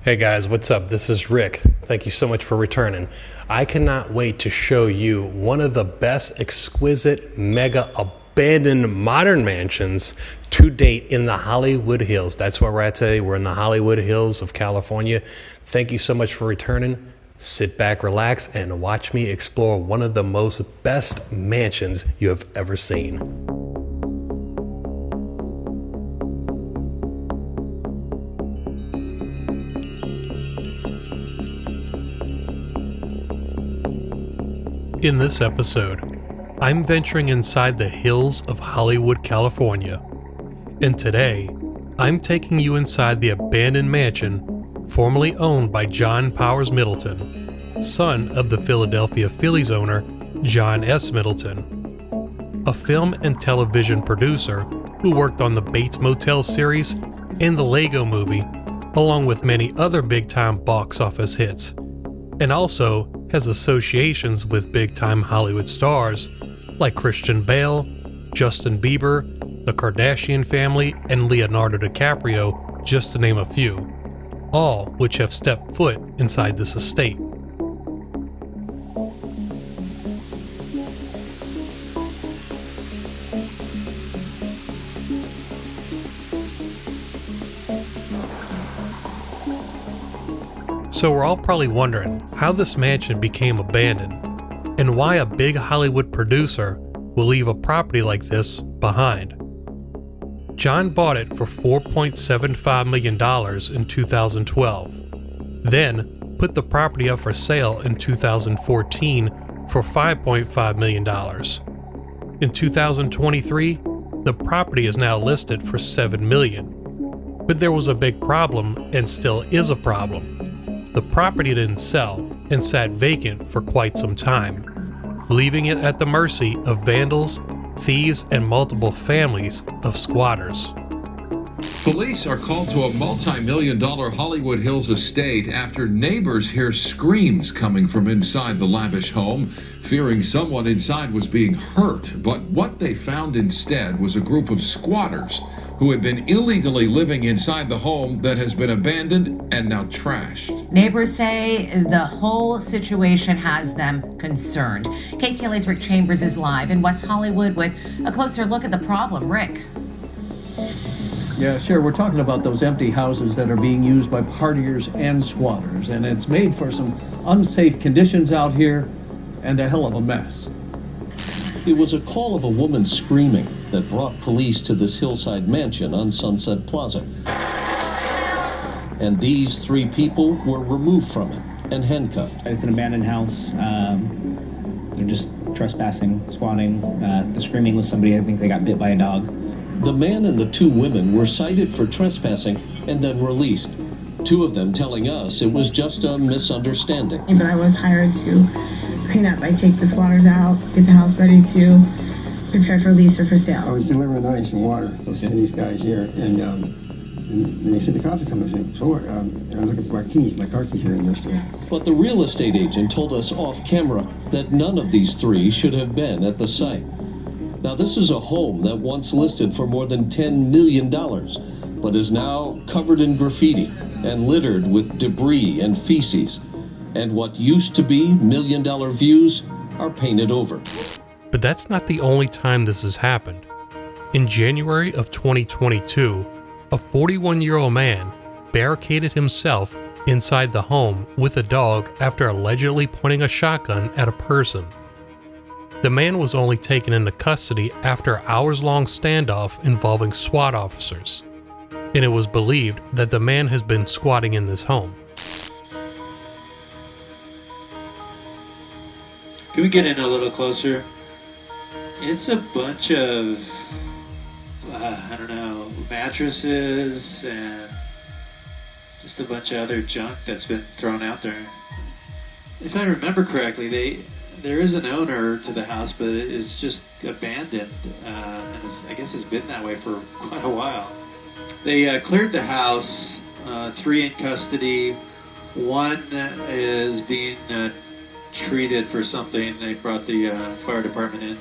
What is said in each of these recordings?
Hey guys, what's up? This is Rick. Thank you so much for returning. I cannot wait to show you one of the best exquisite, mega abandoned modern mansions to date in the Hollywood Hills. That's where we're at today. We're in the Hollywood Hills of California. Thank you so much for returning. Sit back, relax, and watch me explore one of the most best mansions you have ever seen. In this episode, I'm venturing inside the hills of Hollywood, California. And today, I'm taking you inside the abandoned mansion formerly owned by John Powers Middleton, son of the Philadelphia Phillies owner John S. Middleton, a film and television producer who worked on the Bates Motel series and the Lego Movie, along with many other big-time box office hits, and also has associations with big-time Hollywood stars like Christian Bale, Justin Bieber, the Kardashian family, and Leonardo DiCaprio, just to name a few, all which have stepped foot inside this estate. So we're all probably wondering how this mansion became abandoned and why a big Hollywood producer will leave a property like this behind. John bought it for $4.75 million in 2012, then put the property up for sale in 2014 for $5.5 million. In 2023, the property is now listed for $7 million. But there was a big problem and still is a problem. The property didn't sell and sat vacant for quite some time, leaving it at the mercy of vandals, thieves, and multiple families of squatters. Police are called to a multi-million-dollar Hollywood Hills estate after neighbors hear screams coming from inside the lavish home, fearing someone inside was being hurt. But what they found instead was a group of squatters who had been illegally living inside the home that has been abandoned and now trashed. Neighbors say the whole situation has them concerned. KTLA's Rick Chambers is live in West Hollywood with a closer look at the problem. Rick. Yeah, sure. We're talking about those empty houses that are being used by partiers and squatters, and it's made for some unsafe conditions out here and a hell of a mess. It was a call of a woman screaming that brought police to this hillside mansion on Sunset Plaza. And these three people were removed from it and handcuffed. It's an abandoned house. They're just trespassing, squatting. The screaming was somebody, I think they got bit by a dog. The man and the two women were cited for trespassing and then released. Two of them telling us it was just a misunderstanding. But I was hired to clean up. I take the squatters out, get the house ready to prepare for lease or for sale. I was delivering ice and water to these guys here, and they said the cops are coming. I said, so and I'm looking for my keys, my car keys here in yesterday. But the real estate agent told us off camera that none of these three should have been at the site. Now, this is a home that once listed for more than $10 million, but is now covered in graffiti and littered with debris and feces. And what used to be million-dollar views are painted over. But that's not the only time this has happened. In January of 2022, a 41-year-old man barricaded himself inside the home with a dog after allegedly pointing a shotgun at a person. The man was only taken into custody after an hours-long standoff involving SWAT officers, and it was believed that the man has been squatting in this home. Can we get in a little closer? It's a bunch of, mattresses and just a bunch of other junk that's been thrown out there. If I remember correctly, there is an owner to the house, but it's just abandoned, and I guess it's been that way for quite a while. They cleared the house, 3 in custody, 1 is being treated for something. They brought the fire department in.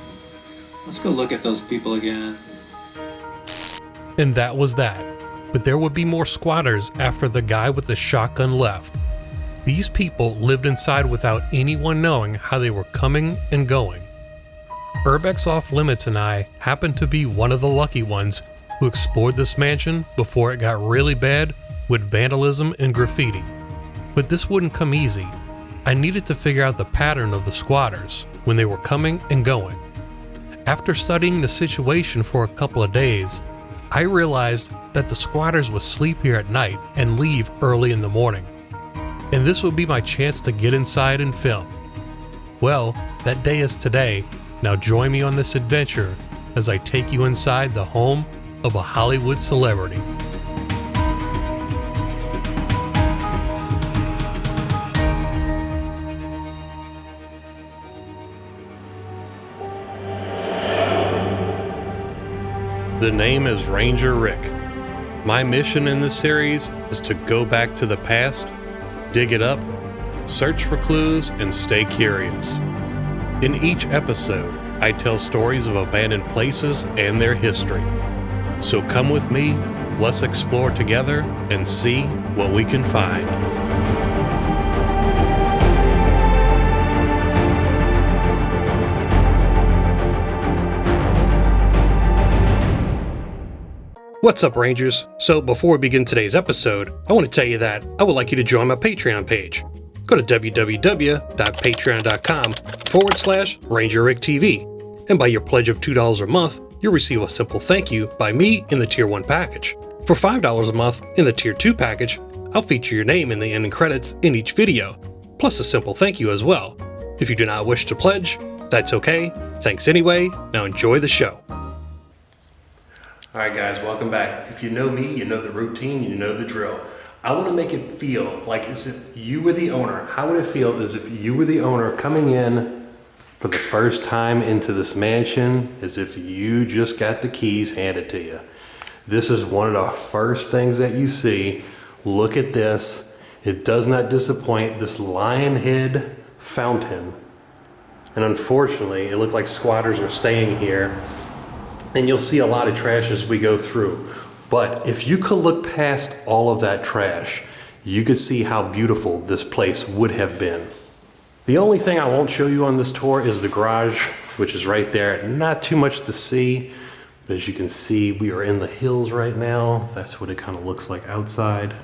Let's go look at those people again. And that was that. but there would be more squatters after the guy with the shotgun left. These people lived inside without anyone knowing how they were coming and going. Urbex Off Limits and I happened to be one of the lucky ones who explored this mansion before it got really bad with vandalism and graffiti. But this wouldn't come easy. I needed to figure out the pattern of the squatters when they were coming and going. After studying the situation for a couple of days, I realized that the squatters would sleep here at night and leave early in the morning. And this would be my chance to get inside and film. Well, that day is today. Now join me on this adventure as I take you inside the home of a Hollywood celebrity. The name is Ranger Rick. My mission in this series is to go back to the past, dig it up, search for clues, and stay curious. In each episode, I tell stories of abandoned places and their history. So come with me, let's explore together and see what we can find. What's up, Rangers? So before we begin today's episode, I want to tell you that I would like you to join my Patreon page. Go to www.patreon.com/RangerRickTV, and by your pledge of $2 a month, you'll receive a simple thank you by me in the Tier 1 package. For $5 a month in the Tier 2 package, I'll feature your name in the ending credits in each video, plus a simple thank you as well. If you do not wish to pledge, that's okay. Thanks anyway. Now enjoy the show. Alright guys, welcome back. If you know me, you know the routine, you know the drill. I want to make it feel like as if you were the owner. How would it feel as if you were the owner coming in for the first time into this mansion, as if you just got the keys handed to you? This is one of the first things that you see. Look at this. It does not disappoint. This lion head fountain. And unfortunately, it looked like squatters are staying here. And you'll see a lot of trash as we go through. But if you could look past all of that trash, you could see how beautiful this place would have been. The only thing I won't show you on this tour is the garage, which is right there. Not too much to see, but as you can see, we are in the hills right now. That's what it kind of looks like outside.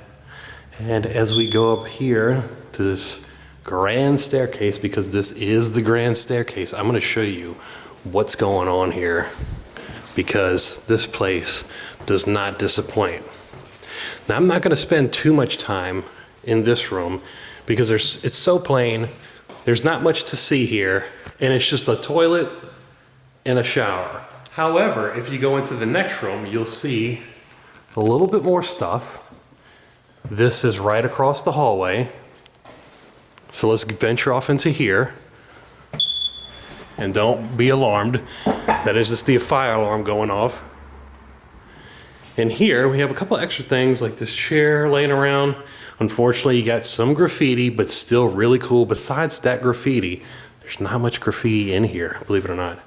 And as we go up here to this grand staircase, because this is the grand staircase, I'm gonna show you what's going on here, because this place does not disappoint. Now, I'm not going to spend too much time in this room because it's so plain. There's not much to see here, and it's just a toilet and a shower. However, if you go into the next room, you'll see a little bit more stuff. This is right across the hallway. So let's venture off into here. And don't be alarmed. That is just the fire alarm going off. And here we have a couple extra things like this chair laying around. Unfortunately, you got some graffiti, but still really cool. Besides that graffiti, there's not much graffiti in here, believe it or not.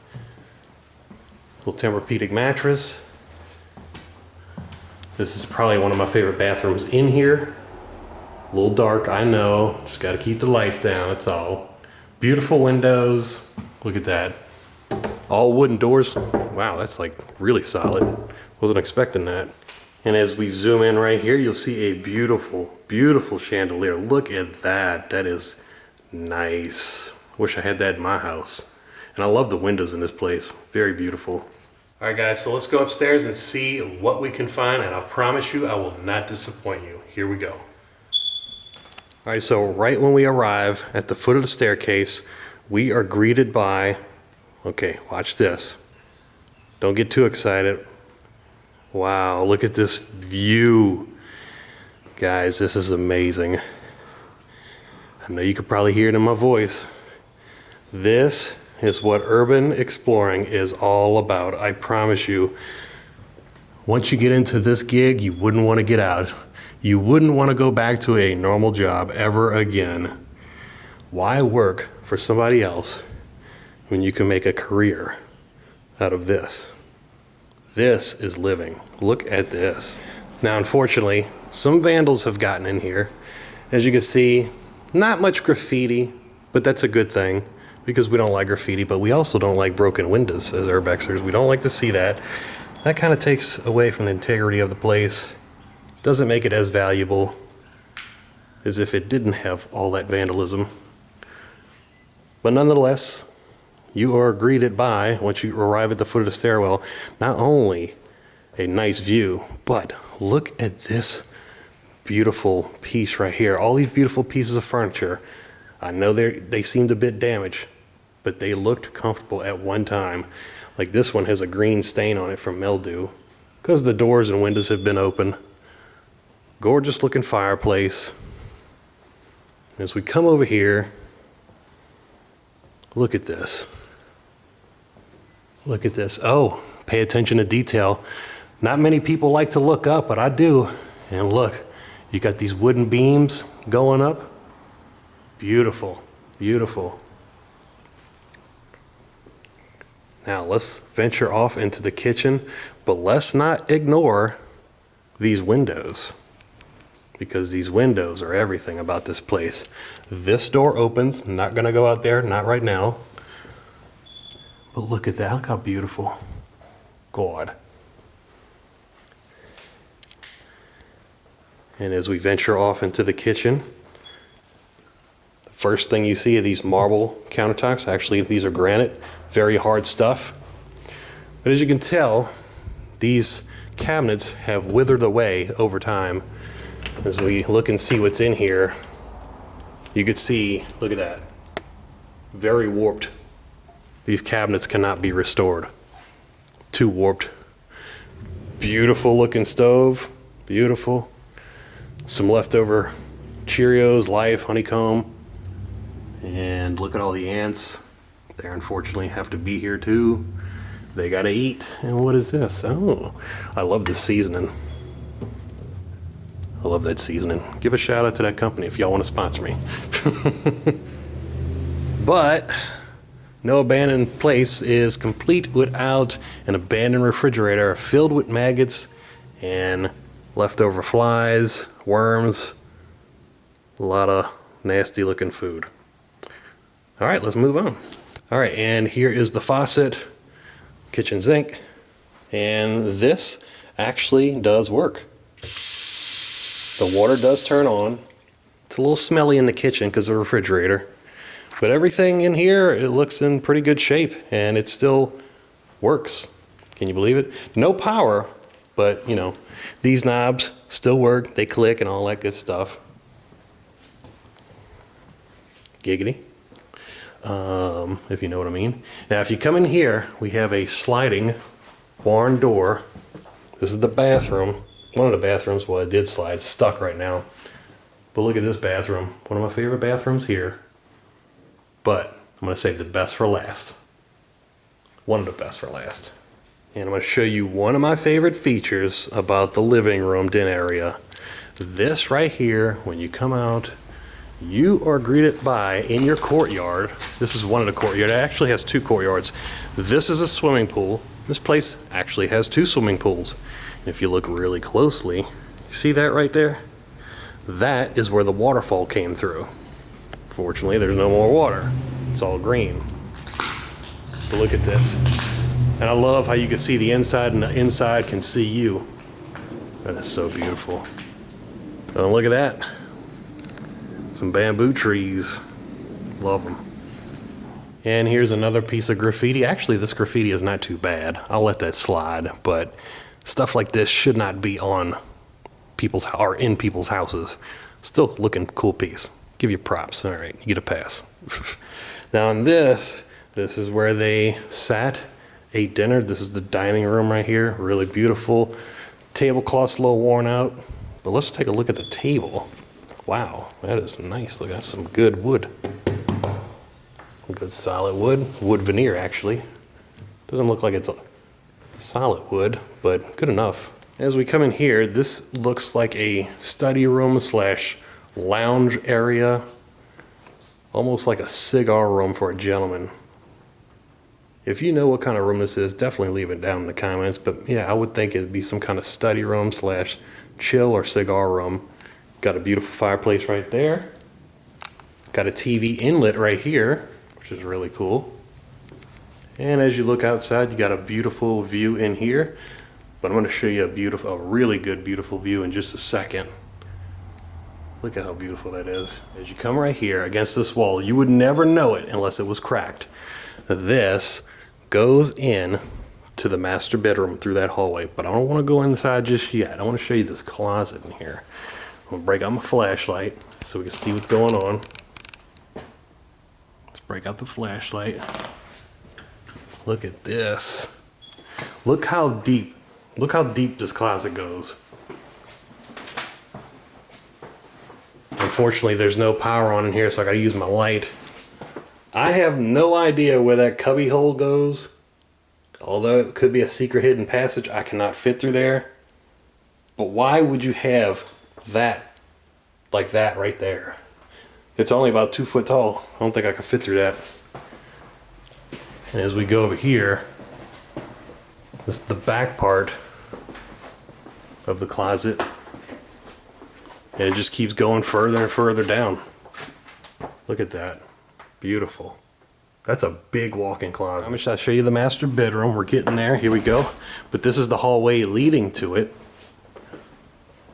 Little Tempur-Pedic mattress. This is probably one of my favorite bathrooms in here. A little dark, I know. Just got to keep the lights down, that's all. Beautiful windows. Look at that. All wooden doors. Wow, that's like really solid. Wasn't expecting that. And as we zoom in right here, you'll see a beautiful, beautiful chandelier. Look at that. That is nice. Wish I had that in my house. And I love the windows in this place. Very beautiful. All right, guys, so let's go upstairs and see what we can find. And I promise you, I will not disappoint you. Here we go. All right, so right when we arrive at the foot of the staircase, we are greeted by, okay, watch this. Don't get too excited. Wow, look at this view. Guys, this is amazing. I know you could probably hear it in my voice. This is what urban exploring is all about. I promise you, once you get into this gig, you wouldn't want to get out. You wouldn't want to go back to a normal job ever again. Why work for somebody else when you can make a career out of this? This is living. Look at this. Now, unfortunately, some vandals have gotten in here. As you can see, not much graffiti, but that's a good thing because we don't like graffiti, but we also don't like broken windows as urbexers. We don't like to see that. That kind of takes away from the integrity of the place. Doesn't make it as valuable as if it didn't have all that vandalism. But nonetheless, you are greeted by, once you arrive at the foot of the stairwell, not only a nice view, but look at this beautiful piece right here. All these beautiful pieces of furniture. I know they seemed a bit damaged, but they looked comfortable at one time. Like this one has a green stain on it from mildew because the doors and windows have been open. Gorgeous looking fireplace. As we come over here, look at this. Look at this. Oh, pay attention to detail. Not many people like to look up, but I do. And look, you got these wooden beams going up. Beautiful, beautiful. Now let's venture off into the kitchen, but let's not ignore these windows, because these windows are everything about this place. This door opens, not gonna go out there, not right now. But look at that, look how beautiful. God. And as we venture off into the kitchen, the first thing you see are these marble countertops. Actually, these are granite, very hard stuff. But as you can tell, these cabinets have withered away over time. As we look and see what's in here, you can see, look at that, very warped. These cabinets cannot be restored. Too warped. Beautiful looking stove, beautiful. Some leftover Cheerios, Life, honeycomb. And look at all the ants. They unfortunately have to be here too. They gotta eat. And what is this? Oh, I love this seasoning. I love that seasoning. Give a shout out to that company if y'all want to sponsor me. But no abandoned place is complete without an abandoned refrigerator filled with maggots and leftover flies, worms, a lot of nasty looking food. All right, let's move on. All right, and here is the faucet, kitchen sink, and this actually does work. The water does turn on. It's a little smelly in the kitchen because of the refrigerator, but everything in here, it looks in pretty good shape and it still works. Can you believe it? No power, but you know, these knobs still work. They click and all that good stuff. Giggity. If you know what I mean. Now, if you come in here, we have a sliding barn door. This is the bathroom. One of the bathrooms, well, it did slide, it's stuck right now. But look at this bathroom. One of my favorite bathrooms here. But I'm gonna save the best for last. One of the best for last. And I'm gonna show you one of my favorite features about the living room den area. This right here, when you come out, you are greeted by, in your courtyard, this is one of the courtyards, it actually has two courtyards. This is a swimming pool. This place actually has two swimming pools. And if you look really closely, see that right there? That is where the waterfall came through. Fortunately, there's no more water. It's all green. But look at this. And I love how you can see the inside and the inside can see you. That is so beautiful. And look at that. Some bamboo trees. Love them. And here's another piece of graffiti. Actually, this graffiti is not too bad. I'll let that slide, but stuff like this should not be on people's or in people's houses. Still looking cool piece. Give you props. All right, you get a pass. Now in this is where they sat, ate dinner. This is the dining room right here. Really beautiful. Tablecloth's a little worn out, but let's take a look at the table. Wow, that is nice. Look, that's some good wood. Good solid wood. Wood veneer, actually. Doesn't look like it's a solid wood, but good enough. As we come in here, this looks like a study room slash lounge area. Almost like a cigar room for a gentleman. If you know what kind of room this is, definitely leave it down in the comments. But yeah, I would think it'd be some kind of study room slash chill or cigar room. Got a beautiful fireplace right there. Got a TV inlet right here, which is really cool. And as you look outside, you got a beautiful view in here. But I'm going to show you a really good, beautiful view in just a second. Look at how beautiful that is. As you come right here against this wall, you would never know it unless it was cracked. This goes in to the master bedroom through that hallway, but I don't want to go inside just yet. I want to show you this closet in here. I'm going to break out my flashlight so we can see what's going on. Let's break out the flashlight. Look at this. Look how deep this closet goes. Unfortunately, there's no power on in here, so I gotta use my light. I have no idea where that cubby hole goes. Although it could be a secret hidden passage, I cannot fit through there. But why would you have that, like that right there? It's only about 2 foot tall. I don't think I could fit through that. And as we go over here, this is the back part of the closet. And it just keeps going further and further down. Look at that. Beautiful. That's a big walk-in closet. I'm going to show you the master bedroom. We're getting there. Here we go. But this is the hallway leading to it.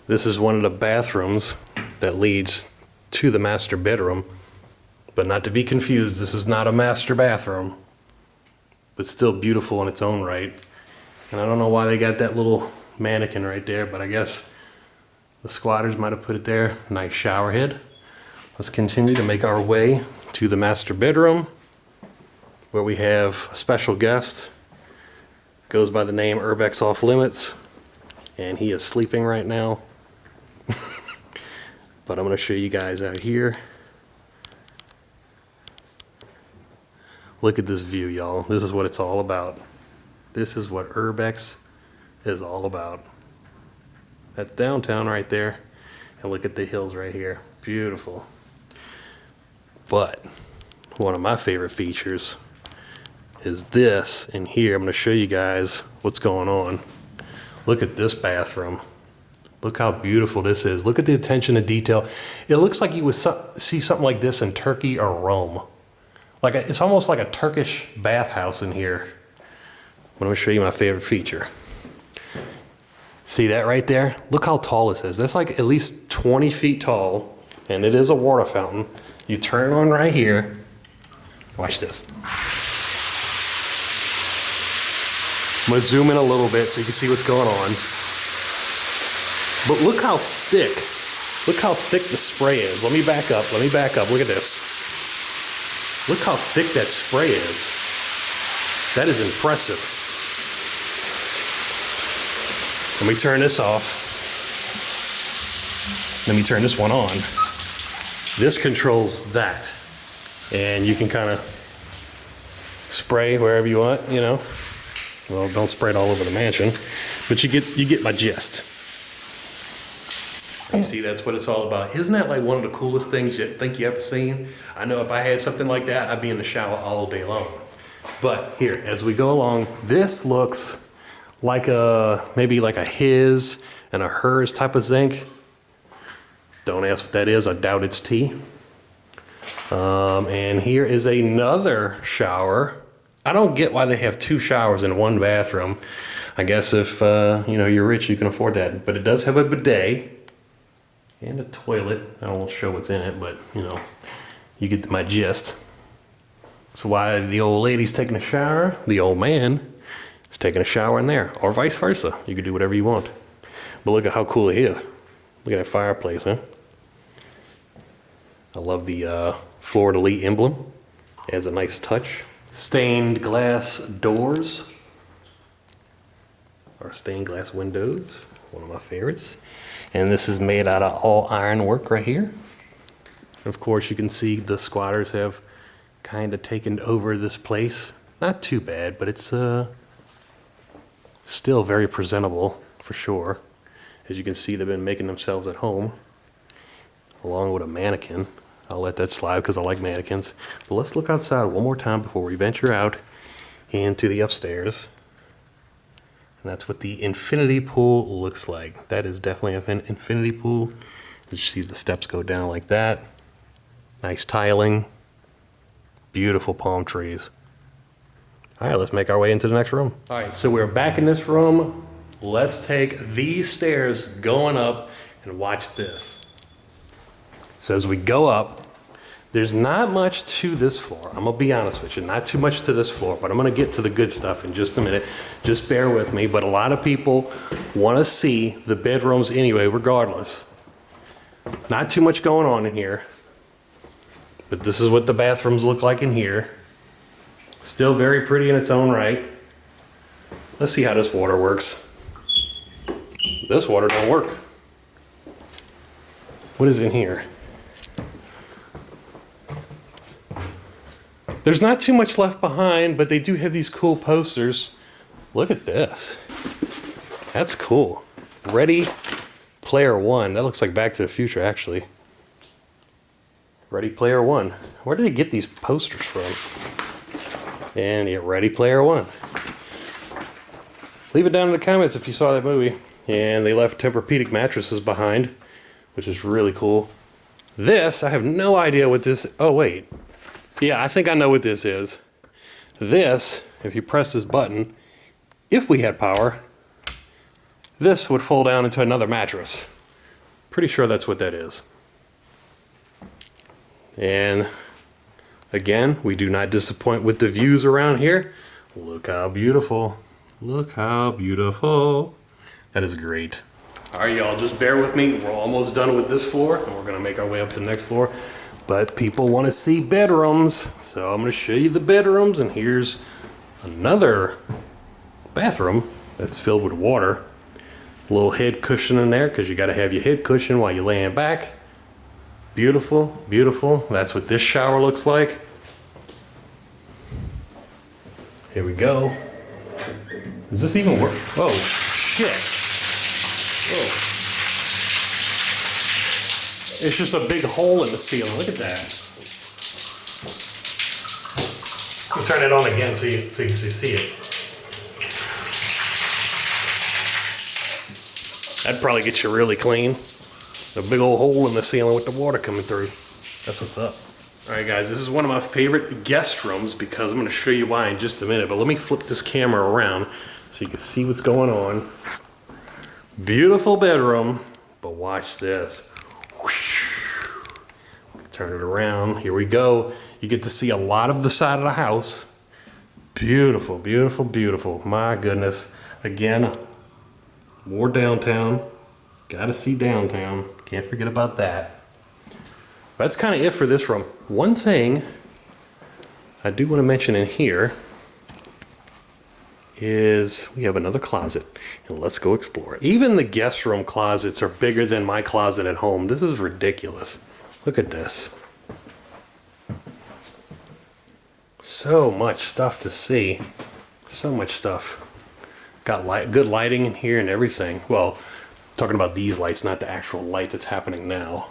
This is one of the bathrooms that leads to the master bedroom. But not to be confused, this is not a master bathroom. But still beautiful in its own right. And I don't know why they got that little mannequin right there, but I guess the squatters might have put it there. Nice shower head. Let's continue to make our way to the master bedroom, where we have a special guest. Goes by the name Urbex Off Limits, and he is sleeping right now. But I'm going to show you guys out here. Look at this view, y'all. This is what it's all about. This is what Urbex is all about. That's downtown right there. And look at the hills right here. Beautiful. But one of my favorite features is this in here. I'm going to show you guys what's going on. Look at this bathroom. Look how beautiful this is. Look at the attention to detail. It looks like you would see something like this in Turkey or Rome. It's almost like a Turkish bathhouse in here. I'm going to show you my favorite feature. See that right there? Look how tall this is. That's like at least 20 feet tall, and it is a water fountain. You turn it on right here. Watch this. I'm going to zoom in a little bit so you can see what's going on. But look how thick the spray is. Let me back up. Look at this. Look how thick that spray is. That is impressive. Let me turn this off. Let me turn this one on. This controls that. And you can kind of spray wherever you want, you know. Well, don't spray it all over the mansion, but you get my gist. You see, that's what it's all about. Isn't that like one of the coolest things you think you ever seen? I know if I had something like that, I'd be in the shower all day long. But here, as we go along, this looks like maybe like a his and a hers type of zinc. Don't ask what that is. I doubt it's tea. And here is another shower. I don't get why they have 2 showers in one bathroom. I guess if you're rich, you can afford that. But it does have a bidet and a toilet. I won't show what's in it, but you get my gist. So while the old lady's taking a shower, the old man is taking a shower in there, or vice versa. You can do whatever you want. But look at how cool it is. Look at that fireplace, huh? I love the Florida Lee emblem. It has a nice touch. Stained glass doors, or stained glass windows, one of my favorites. And this is made out of all ironwork right here. Of course, you can see the squatters have kind of taken over this place. Not too bad, but it's still very presentable for sure. As you can see, they've been making themselves at home, along with a mannequin. I'll let that slide because I like mannequins. But let's look outside one more time before we venture out into the upstairs. And that's what the infinity pool looks like. That is definitely an infinity pool. You see the steps go down like that. Nice tiling. Beautiful palm trees. All right, let's make our way into the next room. All right, so we're back in this room. Let's take these stairs going up and watch this. So as we go up, there's not much to this floor. I'm gonna be honest with you, not too much to this floor, but I'm gonna get to the good stuff in just a minute. Just bear with me, but a lot of people wanna see the bedrooms anyway, regardless. Not too much going on in here, but this is what the bathrooms look like in here. Still very pretty in its own right. Let's see how this water works. This water don't work. What is in here? There's not too much left behind, but they do have these cool posters. Look at this. That's cool. Ready Player One. That looks like Back to the Future, actually. Ready Player One. Where did they get these posters from? And yeah, Ready Player One. Leave it down in the comments if you saw that movie. And they left Tempur-Pedic mattresses behind, which is really cool. This, I have no idea what this, oh wait. Yeah, I think I know what this is. This, if you press this button, if we had power, this would fold down into another mattress. Pretty sure that's what that is. And again, we do not disappoint with the views around here. Look how beautiful. Look how beautiful. That is great. All right, y'all, just bear with me. We're almost done with this floor, and we're gonna make our way up to the next floor. But people want to see bedrooms, so I'm gonna show you the bedrooms, and here's another bathroom that's filled with water. A little head cushion in there, because you gotta have your head cushion while you're laying back. Beautiful, beautiful. That's what this shower looks like. Here we go. Does this even work? Oh, shit. Whoa. It's just a big hole in the ceiling. Look at that. I'll turn it on again so you can see it. That'd probably get you really clean. A big old hole in the ceiling with the water coming through. That's what's up. All right, guys, this is one of my favorite guest rooms because I'm going to show you why in just a minute. But let me flip this camera around so you can see what's going on. Beautiful bedroom, but watch this. Turn it around. Here we go. You get to see a lot of the side of the house. Beautiful, beautiful, beautiful. My goodness. Again, more downtown. Gotta see downtown. Can't forget about that. That's kind of it for this room. One thing I do want to mention in here is we have another closet, and let's go explore it. Even the guest room closets are bigger than my closet at home. This is ridiculous. Look at this. So much stuff to see. So much stuff. Got good lighting in here and everything. Well, talking about these lights, not the actual light that's happening now.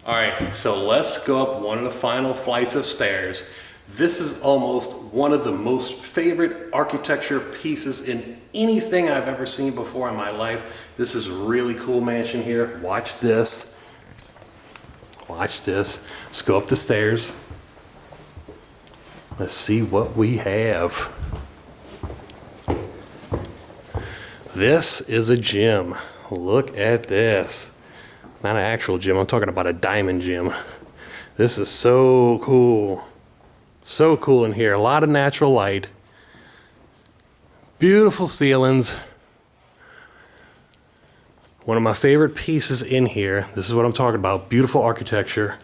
All right, so let's go up one of the final flights of stairs. This is almost one of the most favorite architecture pieces in anything I've ever seen before in my life. This is a really cool mansion here. Watch this. Watch this. Let's go up the stairs. Let's see what we have. This is a gym. Look at this. Not an actual gym, I'm talking about a diamond gym. This is so cool. So cool in here. A lot of natural light. Beautiful ceilings. One of my favorite pieces in here. This is what I'm talking about. Beautiful architecture.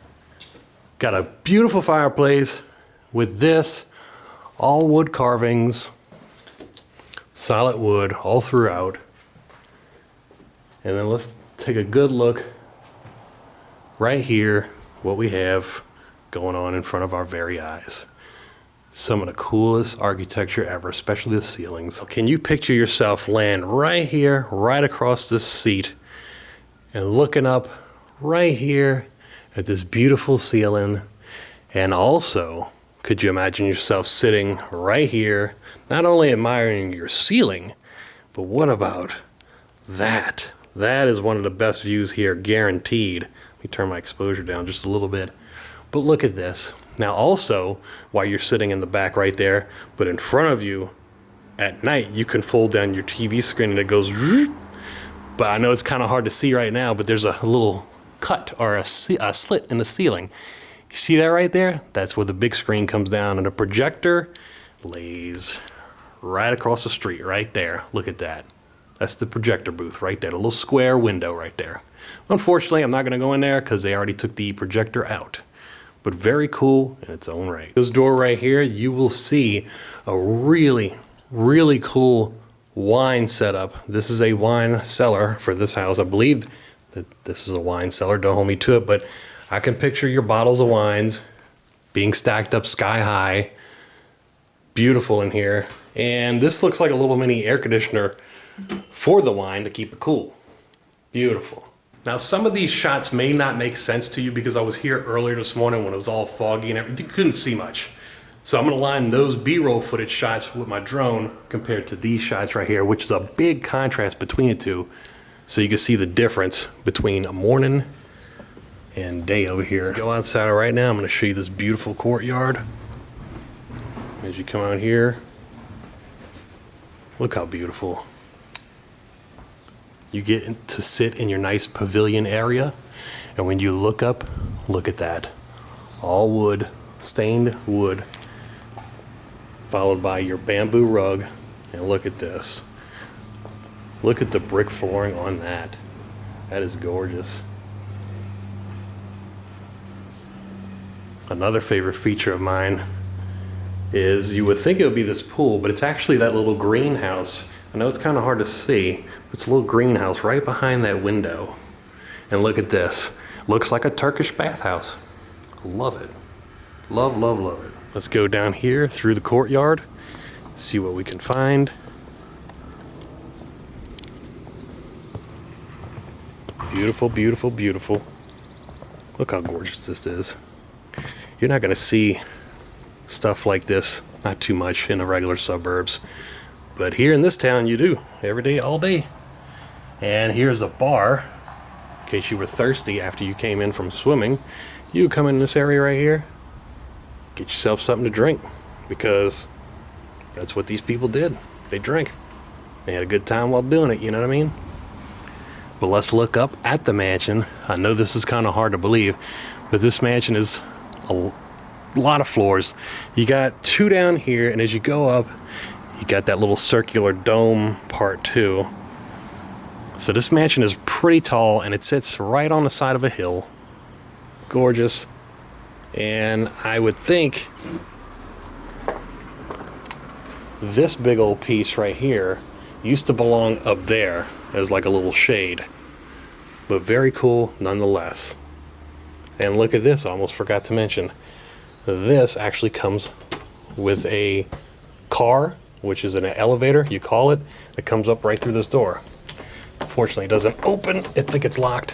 Got a beautiful fireplace with this. All wood carvings. Solid wood all throughout. And then let's take a good look right here. What we have going on in front of our very eyes. Some of the coolest architecture ever, especially the ceilings. Can you picture yourself laying right here, right across this seat, and looking up right here at this beautiful ceiling? And also, could you imagine yourself sitting right here, not only admiring your ceiling, But what about that? That is one of the best views here, guaranteed. Let me turn my exposure down just a little bit. But look at this. Now also, while you're sitting in the back right there, but in front of you at night, you can fold down your TV screen and it goes, but I know it's kind of hard to see right now, but there's a little cut or a slit in the ceiling. You see that right there? That's where the big screen comes down, and the projector lays right across the street right there. Look at that. That's the projector booth right there, the little square window right there. Unfortunately, I'm not going to go in there because they already took the projector out. But very cool in its own right. This door right here, you will see a really, really cool wine setup. This is a wine cellar for this house. I believe that this is a wine cellar. Don't hold me to it, but I can picture your bottles of wines being stacked up sky high. Beautiful in here. And this looks like a little mini air conditioner for the wine to keep it cool. Beautiful. Now, some of these shots may not make sense to you because I was here earlier this morning when it was all foggy and everything. You couldn't see much. So I'm gonna line those B-roll footage shots with my drone compared to these shots right here, which is a big contrast between the two. So you can see the difference between a morning and day over here. Let's go outside right now. I'm gonna show you this beautiful courtyard. As you come out here, look how beautiful. You get to sit in your nice pavilion area, and when you look up, look at that. All wood, stained wood, followed by your bamboo rug, and look at this. Look at the brick flooring on that. That is gorgeous. Another favorite feature of mine is, you would think it would be this pool, but it's actually that little greenhouse. I know it's kind of hard to see, but it's a little greenhouse right behind that window. And look at this. Looks like a Turkish bathhouse. Love it. Love, love, love it. Let's go down here through the courtyard, see what we can find. Beautiful, beautiful, beautiful. Look how gorgeous this is. You're not gonna see stuff like this, not too much in the regular suburbs. But here in this town, you do, every day, all day. And here's a bar, in case you were thirsty after you came in from swimming. You come in this area right here, get yourself something to drink, because that's what these people did. They drank. They had a good time while doing it, you know what I mean? But let's look up at the mansion. I know this is kind of hard to believe, but this mansion is a lot of floors. You got 2 down here, and as you go up, you got that little circular dome part too. So this mansion is pretty tall, and it sits right on the side of a hill. Gorgeous. And I would think this big old piece right here used to belong up there as like a little shade. But very cool nonetheless. And look at this, I almost forgot to mention. This actually comes with a car, which is an elevator, you call it. It comes up right through this door. Unfortunately, it doesn't open. I think it's locked.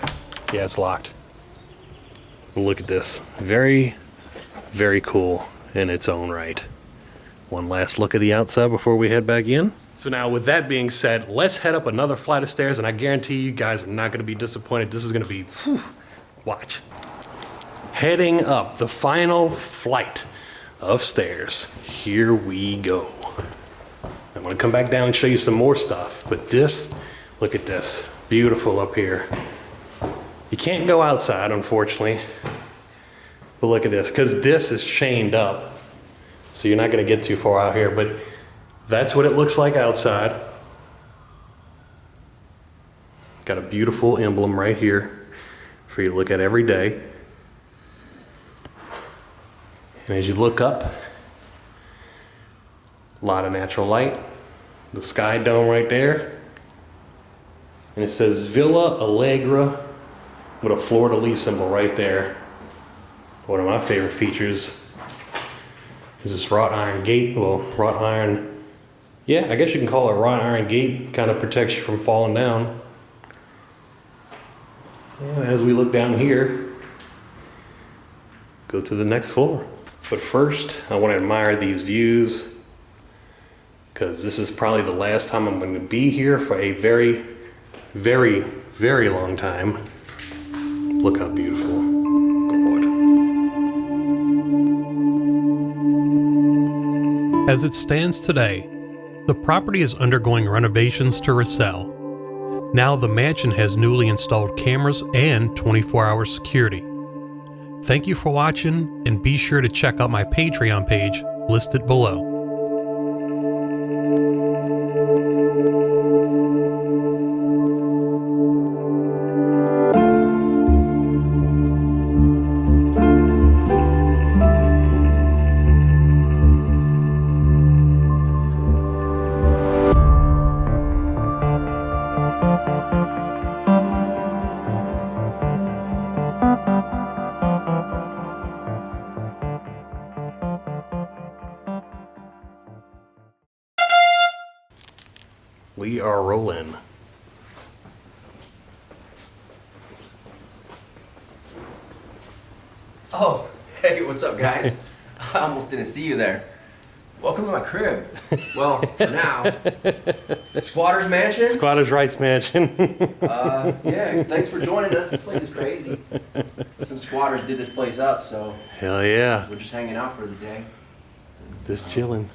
Yeah, it's locked. Look at this. Very, very cool in its own right. One last look at the outside before we head back in. So now, with that being said, let's head up another flight of stairs, and I guarantee you guys are not gonna be disappointed. This is gonna be, whew, watch. Heading up the final flight of stairs. Here we go. I'm gonna come back down and show you some more stuff, but this, look at this, beautiful up here. You can't go outside, unfortunately, but look at this, because this is chained up, so you're not gonna get too far out here, but that's what it looks like outside. Got a beautiful emblem right here for you to look at every day. And as you look up, a lot of natural light, the sky dome right there, and it says Villa Allegra with a fleur-de-lis symbol right there. One of my favorite features is this wrought iron gate. Well, wrought iron, yeah, I guess you can call it a wrought iron gate, kind of protects you from falling down. And as we look down here, go to the next floor. But first, I want to admire these views, because this is probably the last time I'm going to be here for a very, very, very long time. Look how beautiful. God. As it stands today, the property is undergoing renovations to resell. Now the mansion has newly installed cameras and 24-hour security. Thank you for watching, and be sure to check out my Patreon page listed below. We are rolling. Oh, hey, what's up, guys? I almost didn't see you there. Welcome to my crib. Well, for now. Squatter's Mansion? Squatter's Rights Mansion. Yeah, thanks for joining us. This place is crazy. Some squatters did this place up, so Hell yeah. we're just hanging out for the day. Just chilling.